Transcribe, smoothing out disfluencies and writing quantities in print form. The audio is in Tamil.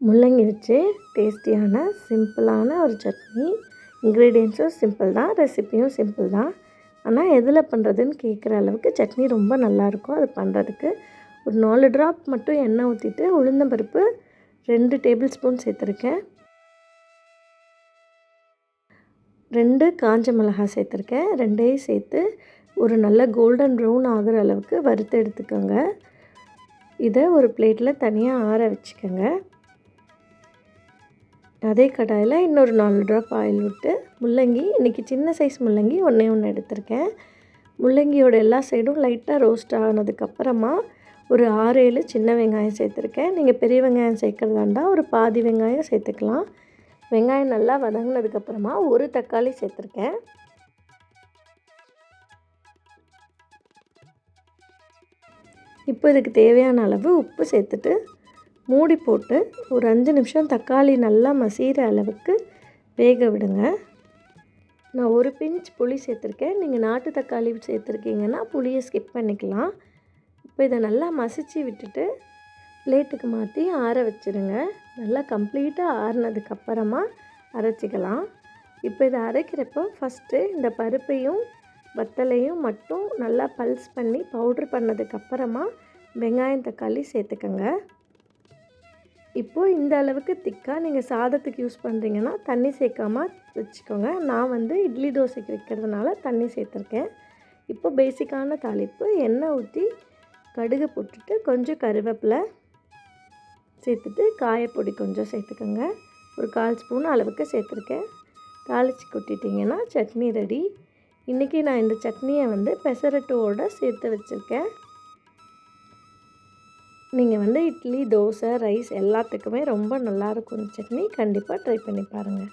முள்ளங்கி வச்சு டேஸ்டியான சிம்பிளான ஒரு சட்னி. இன்க்ரீடியன்ஸும் சிம்பிள் தான், ரெசிப்பியும் சிம்பிள் தான். ஆனால் எதில் பண்ணுறதுன்னு கேட்குற அளவுக்கு சட்னி ரொம்ப நல்லாயிருக்கும். அது பண்ணுறதுக்கு ஒரு 4 ட்ராப் மட்டும் எண்ணெய் ஊற்றிட்டு உளுந்தம்பருப்பு 2 டேபிள் ஸ்பூன் சேர்த்துருக்கேன். 2 காஞ்ச மிளகாய் சேர்த்துருக்கேன். 2ஐயும் சேர்த்து ஒரு நல்ல கோல்டன் ப்ரௌன் ஆகிற அளவுக்கு வறுத்து எடுத்துக்கோங்க. இதை ஒரு பிளேட்டில் தனியாக ஆற வச்சுக்கோங்க. அதே கடாயில் இன்னொரு 4 ட்ராப் ஆயில் விட்டு முள்ளங்கி, இன்றைக்கி சின்ன சைஸ் முள்ளங்கி ஒன்றே எடுத்திருக்கேன். முள்ளங்கியோட எல்லா சைடும் லைட்டாக ரோஸ்ட் ஆனதுக்கப்புறமா ஒரு 6-7 சின்ன வெங்காயம் சேர்த்துருக்கேன். நீங்கள் பெரிய வெங்காயம் சேர்க்குறதா இருந்தால் ஒரு பாதி வெங்காயம் சேர்த்துக்கலாம். வெங்காயம் நல்லா வதங்கினதுக்கப்புறமா ஒரு தக்காளி சேர்த்துருக்கேன். இப்போ இதுக்கு தேவையான அளவு உப்பு சேர்த்துட்டு மூடி போட்டு ஒரு 5 நிமிஷம் தக்காளி நல்லா மசிகிற அளவுக்கு வேக விடுங்க. நான் ஒரு பிஞ்ச் புளி சேர்த்துருக்கேன். நீங்கள் நாட்டு தக்காளி சேர்த்துருக்கீங்கன்னா புளியை ஸ்கிப் பண்ணிக்கலாம். இப்போ இதை நல்லா மசிச்சு விட்டுட்டு பிளேட்டுக்கு மாற்றி ஆற வச்சுருங்க. நல்லா கம்ப்ளீட்டாக ஆறினதுக்கப்புறமா அரைச்சிக்கலாம். இப்போ இதை அரைக்கிறப்போ ஃபஸ்ட்டு இந்த பருப்பையும் வத்தலையும் மட்டும் நல்லா பல்ஸ் பண்ணி பவுட்ரு பண்ணதுக்கப்புறமா வெங்காயம் தக்காளி சேர்த்துக்கோங்க. இப்போது இந்த அளவுக்கு திக்காக நீங்கள் சாதத்துக்கு யூஸ் பண்ணுறீங்கன்னா தண்ணி சேர்க்காமல் வச்சுக்கோங்க. நான் இட்லி தோசைக்கு வைக்கிறதுனால தண்ணி சேர்த்துருக்கேன். இப்போ பேசிக்கான தாளிப்பு எண்ணெய் ஊற்றி கடுகு போட்டுட்டு கொஞ்சம் கருவேப்பிலை சேர்த்துட்டு காயப்பொடி கொஞ்சம் சேர்த்துக்கோங்க. ஒரு 1/4 ஸ்பூன் அளவுக்கு சேர்த்துருக்கேன். தாளித்து கொட்டிட்டிங்கன்னா சட்னி ரெடி. இன்றைக்கி நான் இந்த சட்னியை பெசரட்டோடு சேர்த்து வச்சுருக்கேன். நீங்கள் இட்லி, தோசை, ரைஸ் எல்லாத்துக்குமே ரொம்ப நல்லாயிருக்கும் இந்த சட்னி. கண்டிப்பாக ட்ரை பண்ணி பாருங்கள்.